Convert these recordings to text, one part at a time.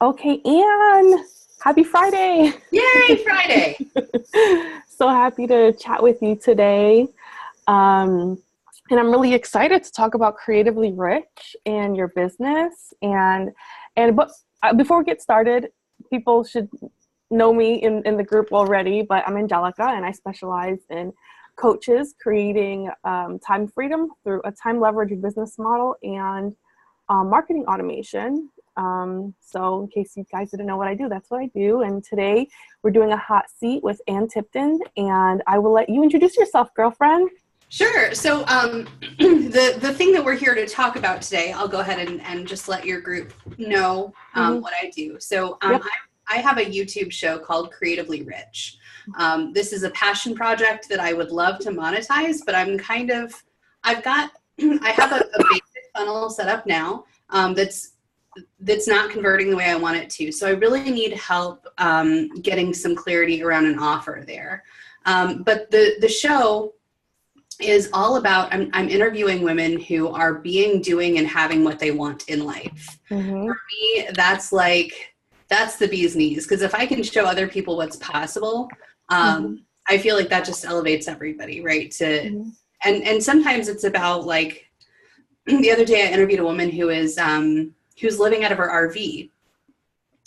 Okay, Anne, happy Friday. Yay, Friday. So happy to chat with you today. Um, and I'm really excited to talk about Creatively Rich and your business. But before we get started, people should know me in the group already, but I'm Angelica and I specialize in coaches creating time freedom through a time leverage business model and marketing automation. So in case you guys didn't know what I do, that's what I do. And today we're doing a hot seat with Ann Tipton, and I will let you introduce yourself, girlfriend. Sure. So the thing that we're here to talk about today, I'll go ahead and just let your group know what I do. So Yep. I have a YouTube show called Creatively Rich. This is a passion project that I would love to monetize, but I have a basic funnel set up now that's not converting the way I want it to. So I really need help getting some clarity around an offer there. But the show is all about, I'm interviewing women who are being, doing, and having what they want in life. Mm-hmm. For me, that's the bee's knees. Because if I can show other people what's possible, I feel like that just elevates everybody, right? And sometimes it's about like, the other day I interviewed a woman who's living out of her RV.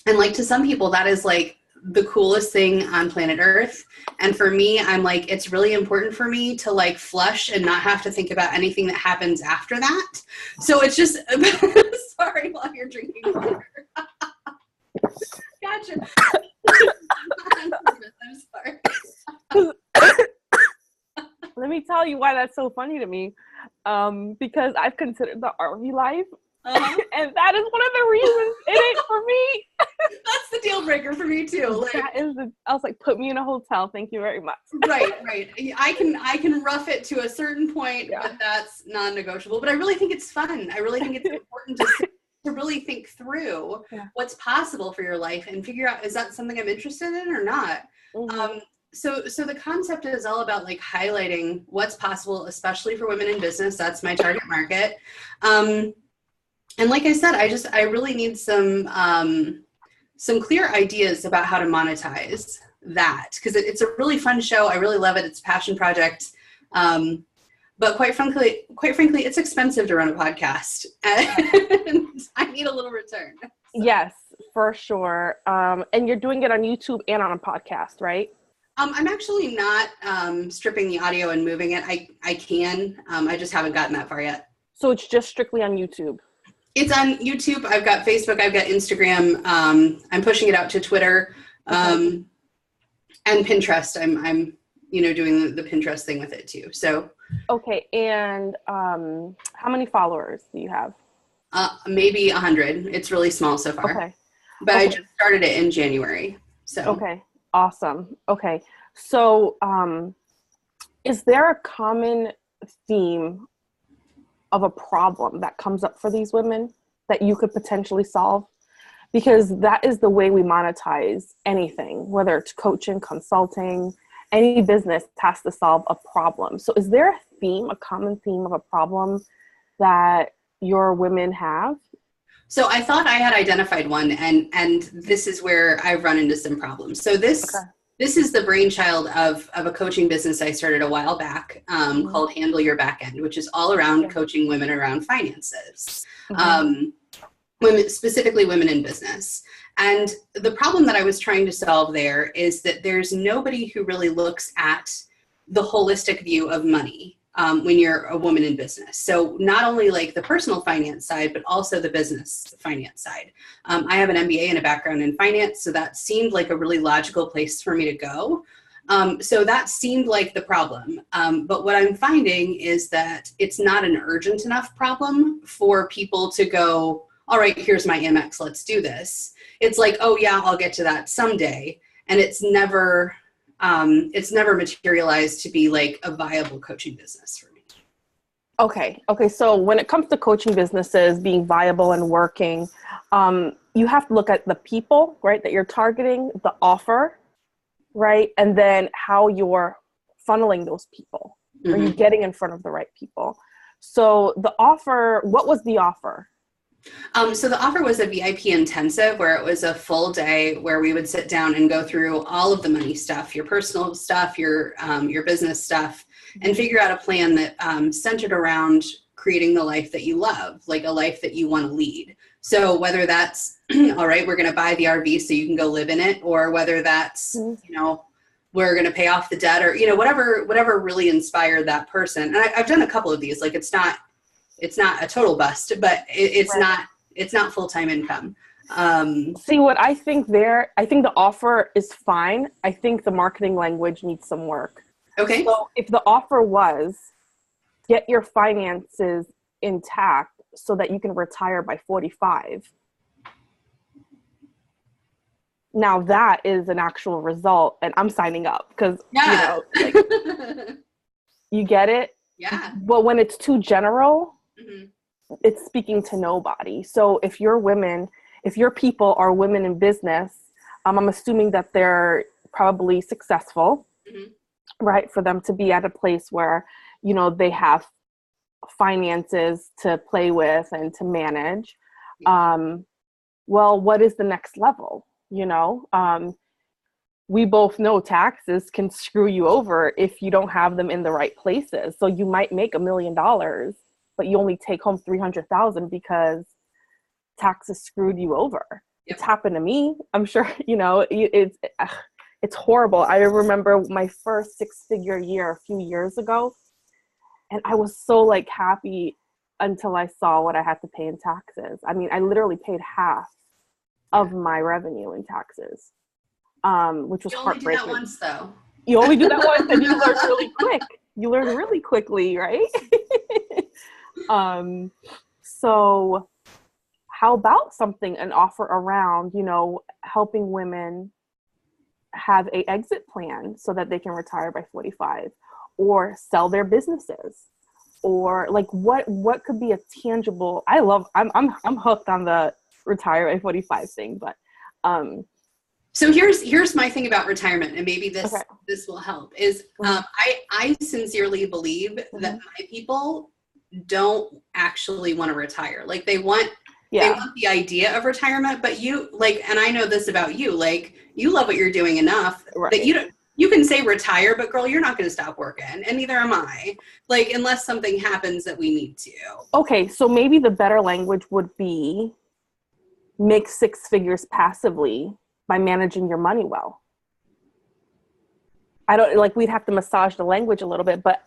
And like to some people, that is like the coolest thing on planet Earth. And for me, I'm like, it's really important for me to like flush and not have to think about anything that happens after that. So it's just, sorry while you're drinking water. Gotcha. I'm sorry. Let me tell you why that's so funny to me. Because I've considered the RV life, and that is one of the reasons it ain't for me. That's the deal breaker for me too. Like, I was like, put me in a hotel, thank you very much. Right. I can rough it to a certain point, but that's non-negotiable. But I really think it's fun. I really think it's important to really think through what's possible for your life and figure out, is that something I'm interested in or not? Mm-hmm. So the concept is all about like highlighting what's possible, especially for women in business. That's my target market. And like I said, I really need some clear ideas about how to monetize that, because it's a really fun show. I really love it. It's a passion project. But quite frankly, it's expensive to run a podcast, and I need a little return. So. Yes, for sure. And you're doing it on YouTube and on a podcast, right? I'm actually not stripping the audio and moving it. I can. I just haven't gotten that far yet. So it's just strictly on YouTube? It's on YouTube. I've got Facebook. I've got Instagram. I'm pushing it out to Twitter and Pinterest. I'm doing the Pinterest thing with it too. So. Okay. And how many followers do you have? Maybe 100. It's really small so far. Okay. But I just started it in January. So. Okay. Awesome. Okay. So is there a common theme of a problem that comes up for these women that you could potentially solve? Because that is the way we monetize anything, whether it's coaching, consulting, any business has to solve a problem. So is there a common theme of a problem that your women have? So I thought I had identified one, and this is where I've run into some problems. So this is the brainchild of a coaching business I started a while back called Handle Your Backend, which is all around coaching women around finances, specifically women in business. And the problem that I was trying to solve there is that there's nobody who really looks at the holistic view of money. When you're a woman in business. So not only like the personal finance side, but also the business finance side. I have an MBA and a background in finance, so that seemed like a really logical place for me to go. So that seemed like the problem. But what I'm finding is that it's not an urgent enough problem for people to go, all right, here's my Amex, let's do this. It's like, oh yeah, I'll get to that someday. And it's never materialized to be like a viable coaching business for me. Okay. So when it comes to coaching businesses being viable and working, you have to look at the people, right, that you're targeting, the offer, right? And then how you're funneling those people. Are you getting in front of the right people? So the offer, what was the offer? So the offer was a VIP intensive where it was a full day where we would sit down and go through all of the money stuff, your personal stuff, your business stuff, and figure out a plan that centered around creating the life that you love, like a life that you want to lead. So whether that's, all right, we're going to buy the RV so you can go live in it, or whether that's, we're going to pay off the debt, or, whatever really inspired that person. And I've done a couple of these, like it's not a total bust, but it's Right. not full-time income. See what I think I think the offer is fine. I think the marketing language needs some work. Okay. So if the offer was get your finances intact so that you can retire by 45, now that is an actual result, and I'm signing up because you get it. Yeah. But when it's too general, Mm-hmm. it's speaking to nobody. So if your people are women in business, I'm assuming that they're probably successful, right? For them to be at a place where, they have finances to play with and to manage. Well, what is the next level? We both know taxes can screw you over if you don't have them in the right places. So you might make $1 million, but you only take home 300,000 because taxes screwed you over. Yep. It's happened to me. I'm sure, it's horrible. I remember my first 6-figure year a few years ago, and I was so happy until I saw what I had to pay in taxes. I mean, I literally paid half of my revenue in taxes, which was heartbreaking. You only do that once, though. You only do that once, and you learn really quick. You learn really quickly, right? So how about an offer around, helping women have a exit plan so that they can retire by 45, or sell their businesses, or what could be a tangible, I'm hooked on the retire by 45 thing, but, so here's my thing about retirement, and maybe this will help, is I sincerely believe that my people don't actually want to retire. They want the idea of retirement, but and I know this about you, you love what you're doing enough that you can say retire, but girl, you're not going to stop working, and neither am I, unless something happens that we need to. Okay, so maybe the better language would be make 6 figures passively by managing your money well. I don't we'd have to massage the language a little bit, but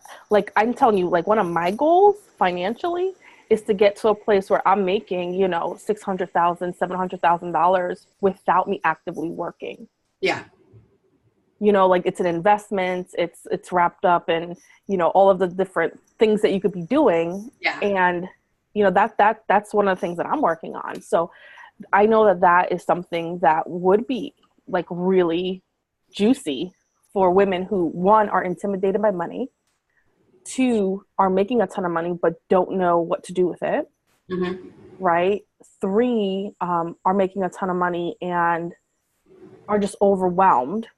I'm telling you, one of my goals financially is to get to a place where I'm making, $600,000, $700,000 without me actively working. Yeah. It's an investment, it's wrapped up in, all of the different things that you could be doing. Yeah. And, that's one of the things that I'm working on. So I know that is something that would be really juicy for women who, 1, are intimidated by money, 2, are making a ton of money but don't know what to do with it, right? 3, are making a ton of money and are just overwhelmed,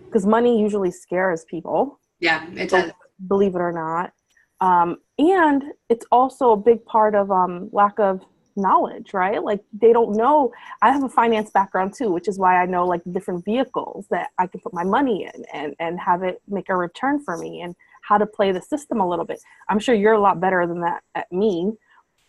because money usually scares people. Yeah, it does. Believe it or not. And it's also a big part of lack of knowledge, right? They don't know. I have a finance background too, which is why I know different vehicles that I can put my money in and have it make a return for me, and how to play the system a little bit. I'm sure you're a lot better than that at me,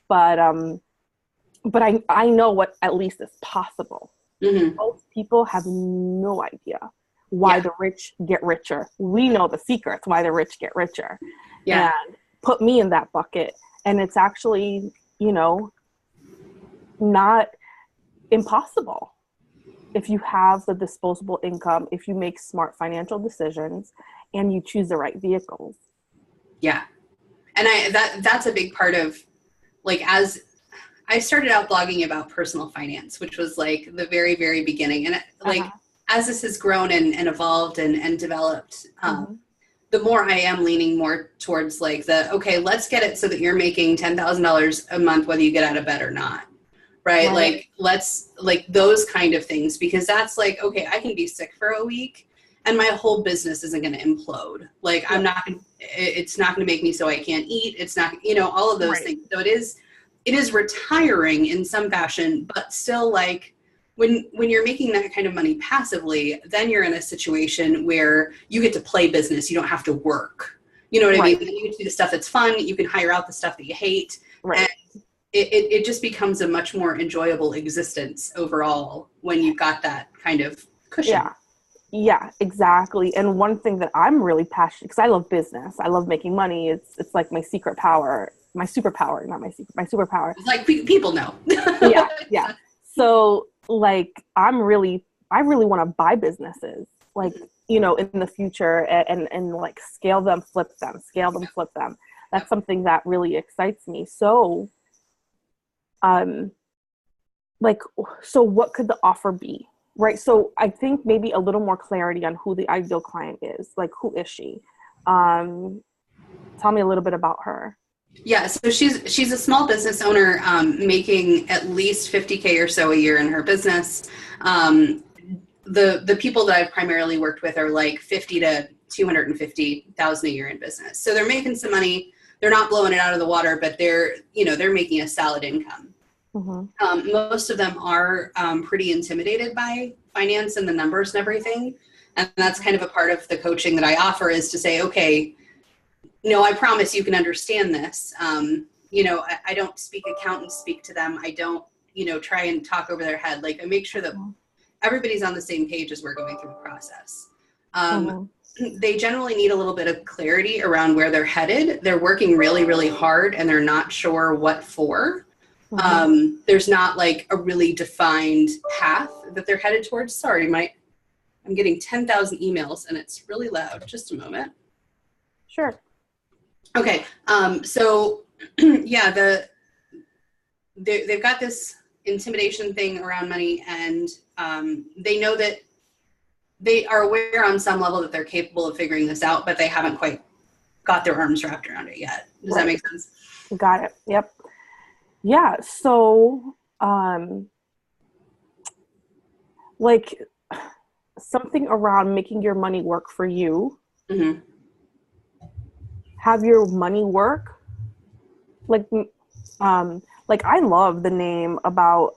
but I know what at least is possible. Most people have no idea why the rich get richer. We know the secrets why the rich get richer. Yeah. And put me in that bucket, and it's actually, not impossible if you have the disposable income, if you make smart financial decisions and you choose the right vehicles. Yeah. And that's a big part of, as I started out blogging about personal finance, which was the very, very beginning. And as this has grown and evolved and developed, the more I am leaning more towards okay, let's get it so that you're making $10,000 a month, whether you get out of bed or not. Right. Let's those kind of things, because that's okay, I can be sick for a week and my whole business isn't going to implode. It's not going to make me so I can't eat. It's not, all of those things. So it is retiring in some fashion, but still like when you're making that kind of money passively, then you're in a situation where you get to play business. You don't have to work. You know what I mean? You get to do the stuff that's fun. You can hire out the stuff that you hate. Right. And it just becomes a much more enjoyable existence overall when you've got that kind of cushion. Yeah, exactly. And one thing that I'm really passionate, because I love business, I love making money. It's like my secret power, my superpower, not my secret, my superpower. It's like people know. Yeah. So like, I really want to buy businesses, like, you know, in the future and like scale them, flip them. That's something that really excites me. So, so what could the offer be? Right. So I think maybe a little more clarity on who the ideal client is. Like, who is she? Tell me a little bit about her. Yeah, so she's a small business owner, making at least 50K or so a year in her business. The people that I've primarily worked with are like 50 to 250,000 a year in business. So they're making some money. They're not blowing it out of the water, but they're making a solid income. Mm-hmm. Most of them are pretty intimidated by finance and the numbers and everything. And that's kind of a part of the coaching that I offer, is to say, okay, no, I promise you can understand this. I don't speak accountants speak to them. I don't, try and talk over their head. Like, I make sure that everybody's on the same page as we're going through the process. They generally need a little bit of clarity around where they're headed. They're working really, really hard and they're not sure what for. There's not like a really defined path that they're headed towards. Sorry, I'm getting 10,000 emails and it's really loud. Just a moment. Sure. Okay. So yeah, they've got this intimidation thing around money, and they know that they are aware on some level that they're capable of figuring this out, but they haven't quite got their arms wrapped around it yet. Does that make sense? Got it. Yep. Yeah. So, like something around making your money work for you. Mm-hmm. Have your money work. Like I love the name about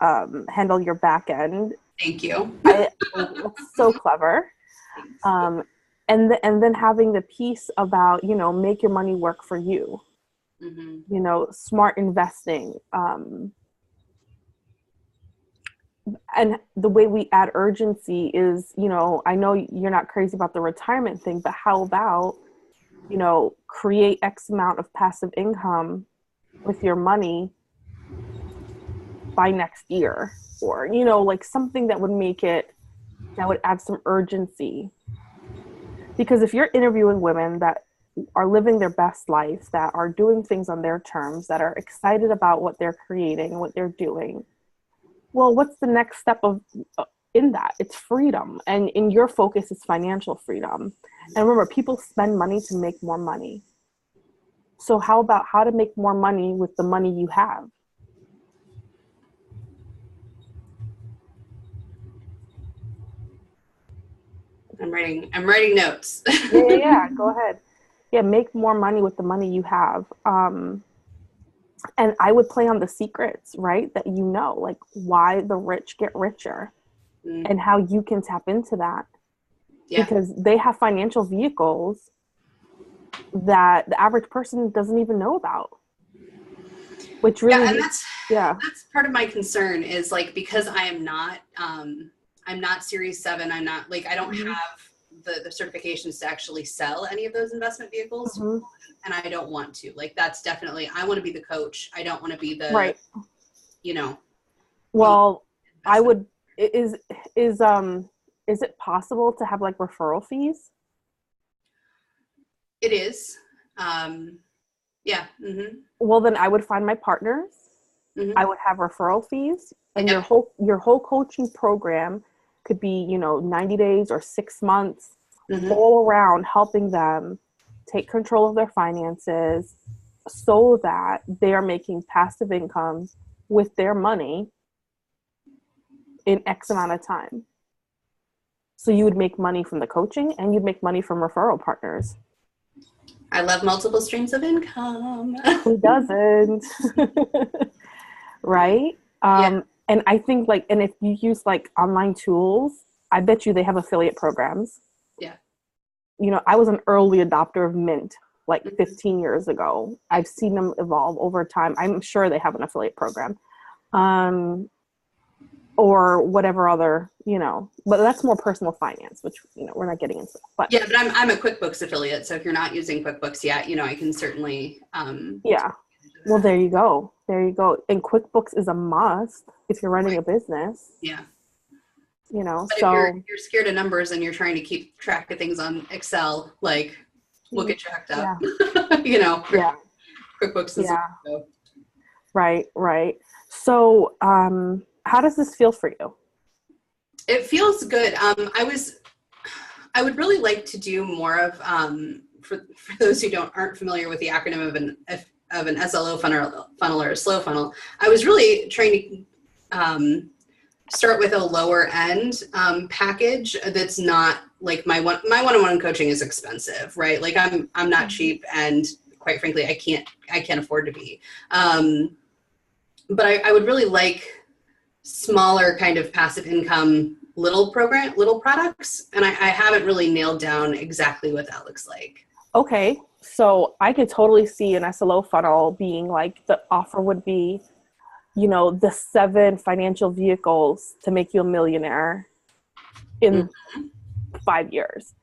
handle your back end. Thank you. It's so clever. And then having the piece about, make your money work for you. Mm-hmm. Smart investing. And the way we add urgency is, I know you're not crazy about the retirement thing, but how about, create X amount of passive income with your money by next year, or, like something that would add some urgency. Because if you're interviewing women that are living their best life, that are doing things on their terms, that are excited about what they're creating, what they're doing, well, what's the next step in that? It's freedom. And in your focus is financial freedom. And remember, people spend money to make more money. So how about how to make more money with the money you have? I'm writing notes. Yeah, go ahead. Yeah, make more money with the money you have. And I would play on the secrets, right? That like why the rich get richer and how you can tap into that. Yeah. Because they have financial vehicles that the average person doesn't even know about. Which really, and that's part of my concern is like, because I'm not Series 7. I'm not like, I don't have the certifications to actually sell any of those investment vehicles. And I don't want to. Like, that's definitely, I want to be the coach. I don't want to be the, right. Well, I would, is it possible to have like referral fees? It is. Yeah. Mm-hmm. Well, then I would find my partners. Mm-hmm. I would have referral fees, and your whole coaching program could be, 90 days or 6 months, all around helping them take control of their finances so that they are making passive income with their money in X amount of time. So you would make money from the coaching and you'd make money from referral partners. I love multiple streams of income. Who doesn't? right? Yeah. And I think like, and if you use like online tools, I bet you they have affiliate programs. Yeah. You know, I was an early adopter of Mint like Mhm. 15 years ago. Yeah. I've seen them evolve over time. I'm sure they have an affiliate program. Um, or whatever other, you know, but that's more personal finance, which, you know, we're not getting into. But Yeah, but I'm a QuickBooks affiliate, so if you're not using QuickBooks yet, I can certainly yeah, get into well, that. there you go. There you go. And QuickBooks is a must if you're running Right. a business, Yeah. you know, But if you're so you're scared of numbers and you're trying to keep track of things on Excel, like we'll get you hooked up. yeah, yeah, QuickBooks is yeah, so. right, right. So, how does this feel for you? It feels good. I would really like to do more of for those who aren't familiar with the acronym of an SLO funnel or a slow funnel. I was really trying to start with a lower end package that's not like my one-on-one coaching is expensive, right? Like I'm not cheap, and quite frankly, I can't afford to be. But I would really like smaller kind of passive income little products, and I haven't really nailed down exactly what that looks like. Okay, so I could totally see an SLO funnel being like the offer would be, you know, the 7 financial vehicles to make you a millionaire in Mm-hmm. 5 years.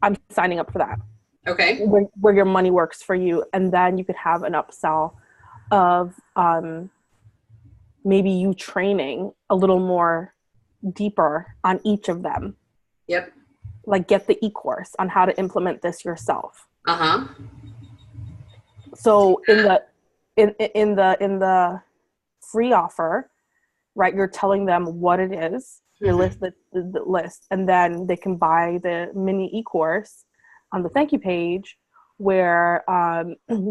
I'm signing up for that. Okay. Where your money works for you, and then you could have an upsell of maybe you training a little more deeper on each of them. Yep. Like get the e-course on how to implement this yourself. Uh-huh. So in the free offer, right, you're telling them what it is, your Mm-hmm. list, the list, and then they can buy the mini e-course on the thank you page where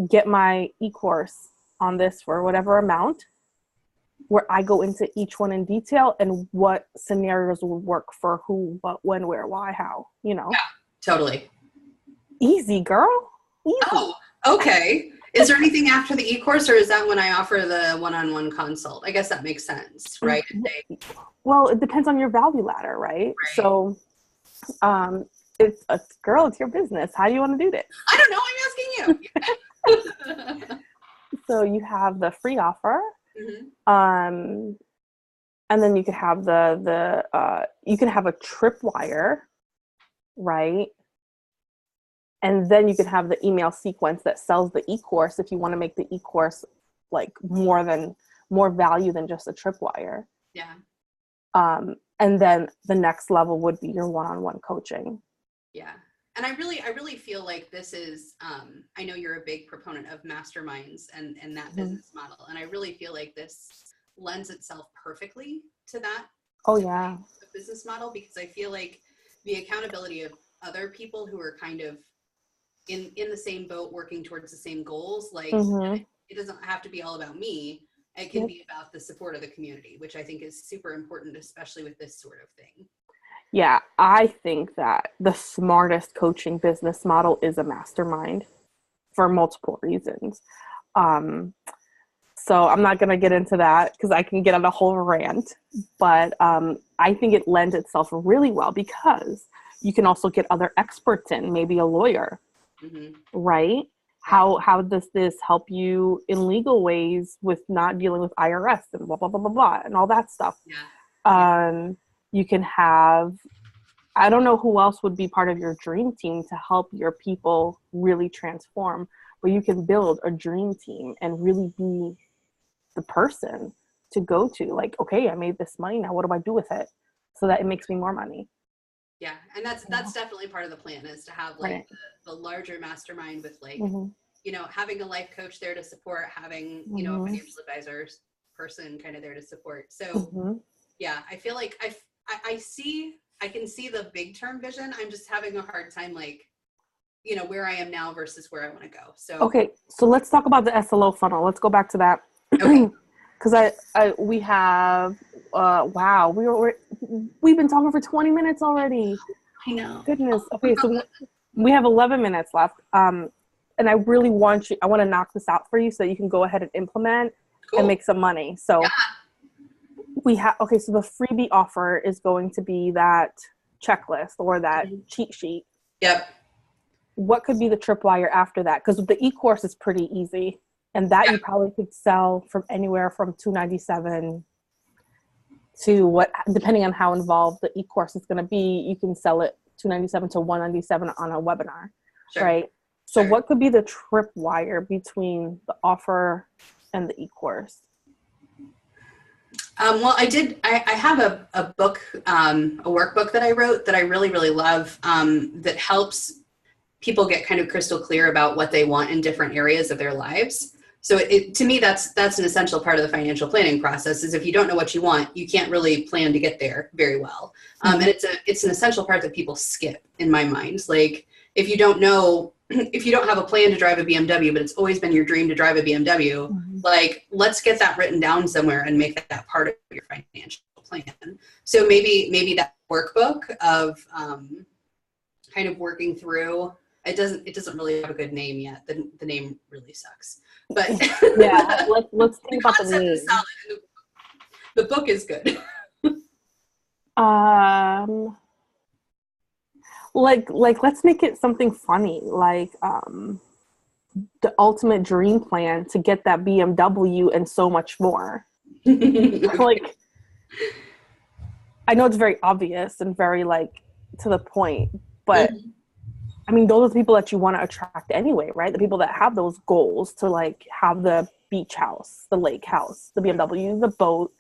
get my e-course on this for whatever amount, where I go into each one in detail and what scenarios will work for who, what, when, where, why, how, you know. Totally. Easy, girl. Easy. Oh, okay. Is there anything after the e-course, or is that when I offer the one-on-one consult? I guess that makes sense, right? Well, it depends on your value ladder, right? Right. So it's a girl, it's your business. How do you want to do this? I don't know. I'm asking you. So you have the free offer, Mm-hmm. and then you could have you can have a tripwire, right? And then you could have the email sequence that sells the e-course if you want to make the e-course like more value than just a tripwire. Yeah. And then the next level would be your one-on-one coaching. Yeah. And I really feel like this is, I know you're a big proponent of masterminds and that business model. And I really feel like this lends itself perfectly to that Oh yeah. business model, because I feel like the accountability of other people who are kind of in the same boat, working towards the same goals, like it doesn't have to be all about me. It can be about the support of the community, which I think is super important, especially with this sort of thing. Yeah, I think that the smartest coaching business model is a mastermind for multiple reasons. So I'm not going to get into that because I can get on a whole rant, but I think it lends itself really well because you can also get other experts in, maybe a lawyer, right? How does this help you in legal ways with not dealing with IRS and blah, blah, blah, blah, blah, and all that stuff? You can have, I don't know who else would be part of your dream team to help your people really transform, but you can build a dream team and really be the person to go to. Like, okay, I made this money, now what do I do with it so that it makes me more money? Yeah, and that's definitely part of the plan, is to have like the larger mastermind with like having a life coach there to support, having a financial advisor person kind of there to support. So yeah, I feel like I can see the big term vision. I'm just having a hard time like where I am now versus where I want to go. So okay, so let's talk about the SLO funnel. Let's go back to that. Okay. Because we have wow, we've been talking for 20 minutes already. I know. Goodness. Okay, so we have 11 minutes left. And I really want to knock this out for you so that you can go ahead and implement Cool. and make some money. So we have, okay, so the freebie offer is going to be that checklist or that cheat sheet. Yep. What could be the tripwire after that? Because the e-course is pretty easy, and that you probably could sell from anywhere from $297 to what, depending on how involved the e-course is going to be, you can sell it $297 to $197 on a webinar, right? So what could be the tripwire between the offer and the e-course? Well, I have a book, a workbook that I wrote that I really, really love, that helps people get kind of crystal clear about what they want in different areas of their lives. So to me, that's an essential part of the financial planning process, is if you don't know what you want, you can't really plan to get there very well. And it's an essential part that people skip, in my mind. Like, if you don't have a plan to drive a BMW, but it's always been your dream to drive a BMW, like, let's get that written down somewhere and make that part of your financial plan. So maybe that workbook of kind of working through, it doesn't really have a good name yet. The name really sucks. But yeah, let's think about the name. The book is good. Like let's make it something funny, like the ultimate dream plan to get that BMW and so much more. Like, I know it's very obvious and very like to the point, but I mean, those are the people that you want to attract anyway, right? The people that have those goals to like have the beach house, the lake house, the BMW, the boat,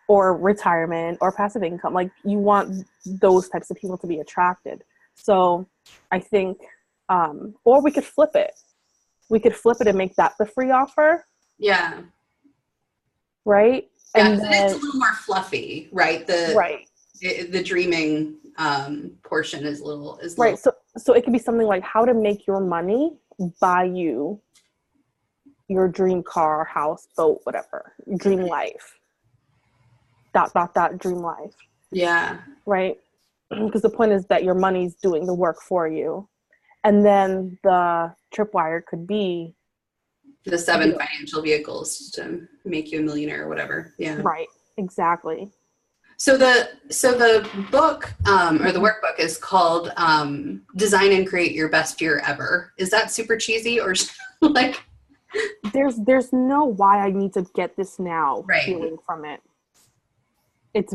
or retirement or passive income. Like, you want those types of people to be attracted. So I think, or we could flip it. We could flip it and make that the free offer. Yeah. Right? Yeah, and then, it's a little more fluffy, right? The dreaming portion is a little right. So it could be something like how to make your money buy you your dream car, house, boat, whatever, dream life. ... dream life. Yeah. Right? Because the point is that your money's doing the work for you. And then the tripwire could be the 7 financial vehicles to make you a millionaire or whatever. Yeah. Right. Exactly. So the book or the workbook is called Design and Create Your Best Year Ever. Is that super cheesy or like? There's no why I need to get this now feeling from it. It's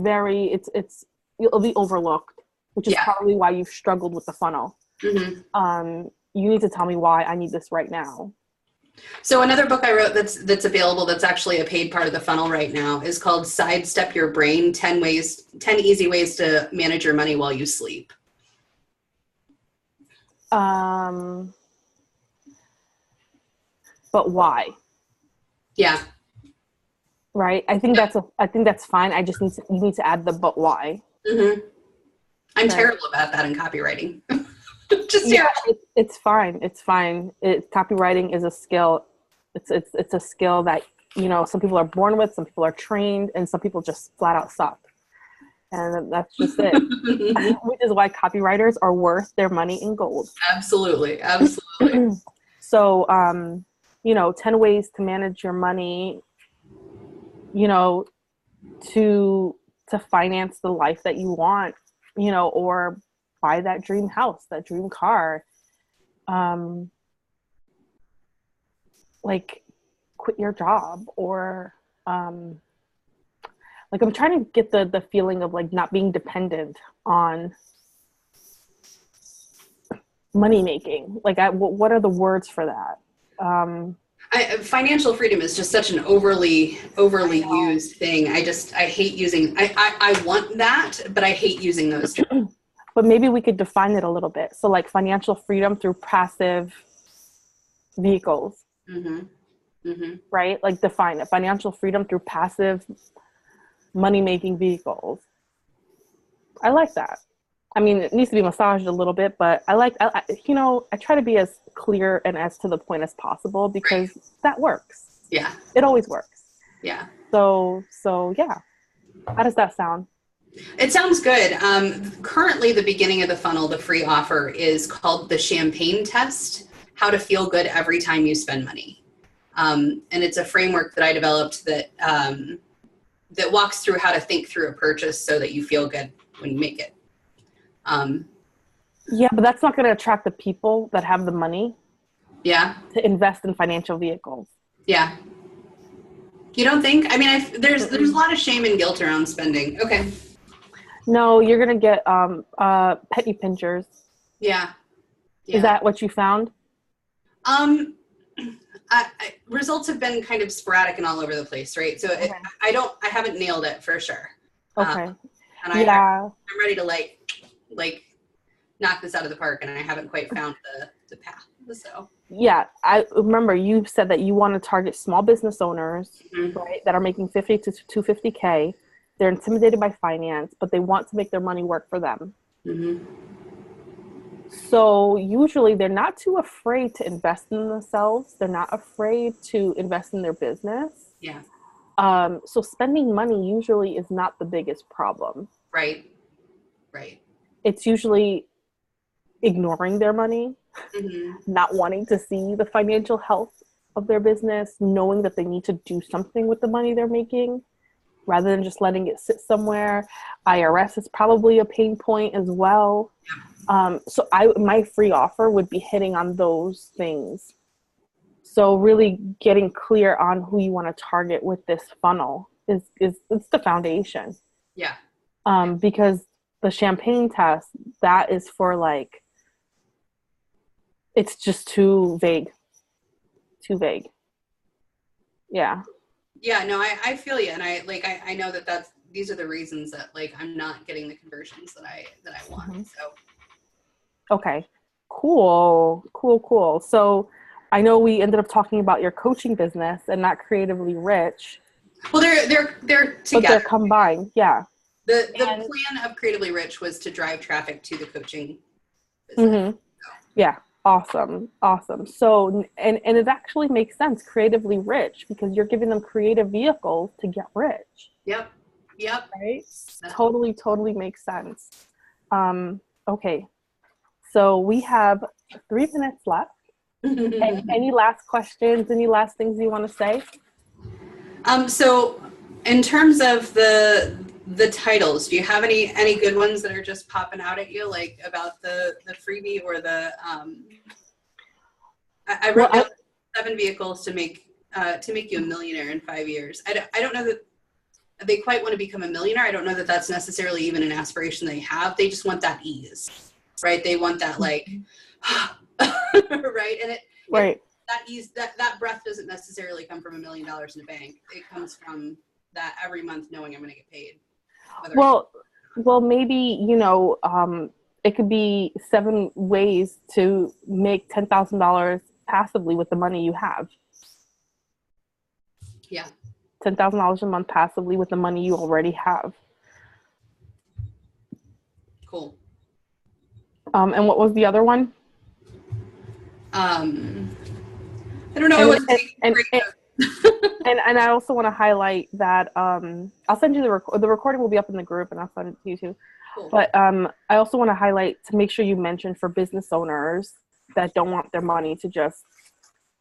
it'll be overlooked, which is probably why you've struggled with the funnel. You need to tell me why I need this right now. So another book I wrote that's available, that's actually a paid part of the funnel right now, is called Sidestep Your Brain, 10 Easy Ways to Manage Your Money While You Sleep. But why? Yeah. Right. I think that's fine. I just you need to add the but why. I'm terrible about that in copywriting. It's fine. It's fine. Copywriting is a skill. It's a skill that, you know, some people are born with, some people are trained, and some people just flat out suck. And that's just it. Which is why copywriters are worth their money in gold. Absolutely. So, 10 ways to manage your money, to finance the life that you want, or buy that dream house, that dream car. Like, quit your job, or like, I'm trying to get the feeling of like not being dependent on money making. Like, what are the words for that? Financial freedom is just such an overly used thing. I hate using, I want that, but I hate using those terms. But maybe we could define it a little bit. So like financial freedom through passive vehicles, right? Like, define it. Financial freedom through passive money-making vehicles. I like that. I mean, it needs to be massaged a little bit, but I try to be as clear and as to the point as possible, because that works. Yeah. It always works. Yeah. So yeah. How does that sound? It sounds good. Currently, the beginning of the funnel, the free offer, is called the Champagne Test: How to Feel Good Every Time You Spend Money. And it's a framework that I developed that that walks through how to think through a purchase so that you feel good when you make it. Yeah, but that's not going to attract the people that have the money. Yeah. To invest in financial vehicles. Yeah. You don't think? I mean, there's a lot of shame and guilt around spending. Okay. No, you're going to get penny pinchers. Yeah. Is that what you found? Results have been kind of sporadic and all over the place, right? So okay. I haven't nailed it for sure. Okay. And I'm ready to like knock this out of the park, and I haven't quite found the path. So yeah, I remember you said that you want to target small business owners, right, that are making 50 to 250K. They're intimidated by finance, but they want to make their money work for them. So usually they're not too afraid to invest in themselves. They're not afraid to invest in their business. Yeah. So spending money usually is not the biggest problem. Right. It's usually ignoring their money, not wanting to see the financial health of their business, knowing that they need to do something with the money they're making rather than just letting it sit somewhere. IRS is probably a pain point as well. So my free offer would be hitting on those things. So really getting clear on who you want to target with this funnel is it's the foundation. Yeah. Because the champagne test, that is for like, it's just too vague. Yeah. Yeah, no, I feel you. And I know that these are the reasons that like, I'm not getting the conversions that I want. So. Okay, cool. So I know we ended up talking about your coaching business and not Creatively Rich. Well, they're together. But they're combined. Yeah. The plan of Creatively Rich was to drive traffic to the coaching business. Yeah. Awesome. So, and it actually makes sense, Creatively Rich, because you're giving them creative vehicles to get rich. Yep. Right? Totally makes sense. Okay. So we have 3 minutes left. And any last questions, any last things you want to say? So in terms of the titles, do you have any good ones that are just popping out at you, like about the freebie or the I wrote down 7 vehicles to make you a millionaire in 5 years. I don't know that they quite want to become a millionaire. I don't know that that's necessarily even an aspiration they have. They just want that ease, right? They want that like right, and that ease, that breath doesn't necessarily come from $1 million in the bank. It comes from that every month knowing I'm going to get paid. Well, maybe, it could be 7 ways to make $10,000 passively with the money you have. Yeah. $10,000 a month passively with the money you already have. Cool. And what was the other one? I don't know. And I also want to highlight that I'll send you the recording will be up in the group, and I'll send it to you too. Cool. But I also want to highlight to make sure you mention for business owners that don't want their money to just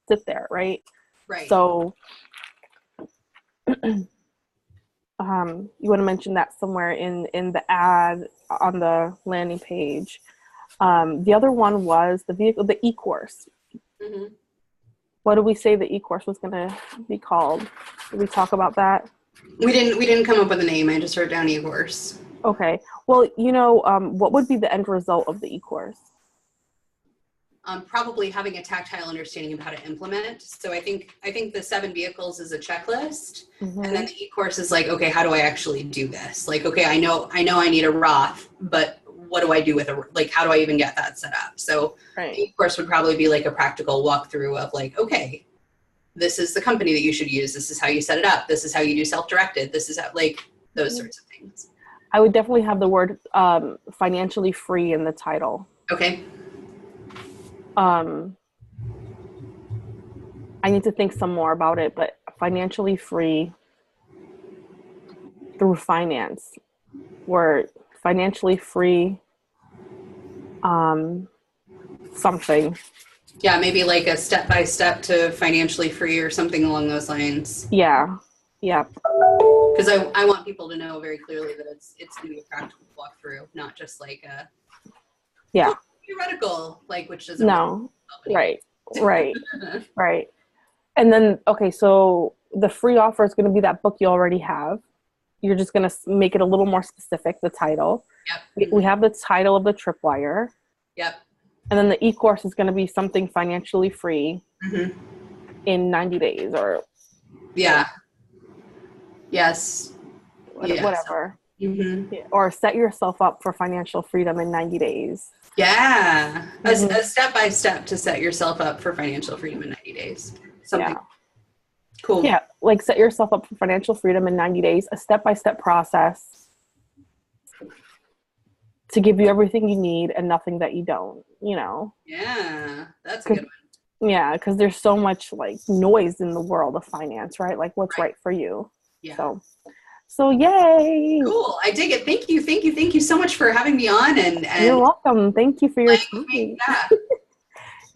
sit there, right? Right. So you want to mention that somewhere in the ad on the landing page. The other one was the e-course. What did we say the e-course was going to be called? Did we talk about that? We didn't come up with a name. I just wrote down e-course. Okay. Well, what would be the end result of the e-course? Probably having a tactile understanding of how to implement. So I think the 7 vehicles is a checklist, and then the e-course is like, okay, how do I actually do this? Like, okay, I know I need a Roth, but what do I do with how do I even get that set up? So the e-course would probably be like a practical walkthrough of like, okay, this is the company that you should use. This is how you set it up. This is how you do self-directed. This is how, like, those sorts of things. I would definitely have the word financially free in the title. Okay. I need to think some more about it, but financially free through finance, or financially free something. Yeah, maybe like a step-by-step to financially free or something along those lines. Yeah. Yeah. Because I want people to know very clearly that it's going to be a practical walkthrough, not just like a Yeah. theoretical, like, which doesn't really No. help Right. Right. Right. And then, okay, so the free offer is going to be that book you already have. You're just going to make it a little more specific, the title. Yep. We have the title of the tripwire. Yep. And then the e-course is going to be something financially free Mm-hmm. in 90 days or Yeah. Yes. Yes. whatever. Mm-hmm. Or set yourself up for financial freedom in 90 days. Yeah. A Mm-hmm. step-by-step to set yourself up for financial freedom in 90 days. Something Yeah. cool. Yeah. Like set yourself up for financial freedom in 90 days, a step-by-step process to give you everything you need and nothing that you don't, you know? Yeah. That's a good one. Yeah, because there's so much like noise in the world of finance, right? Like what's right for you. Yeah. So yay. Cool. I dig it. Thank you. Thank you. Thank you so much for having me on and You're welcome. Thank you for your playing with me. time. Yeah.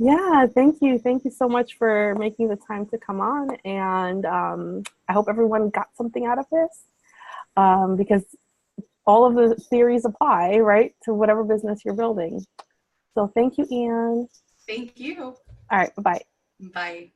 Yeah, thank you. Thank you so much for making the time to come on. And I hope everyone got something out of this because all of the theories apply, right, to whatever business you're building. So thank you, Anne. Thank you. All right, bye-bye. Bye.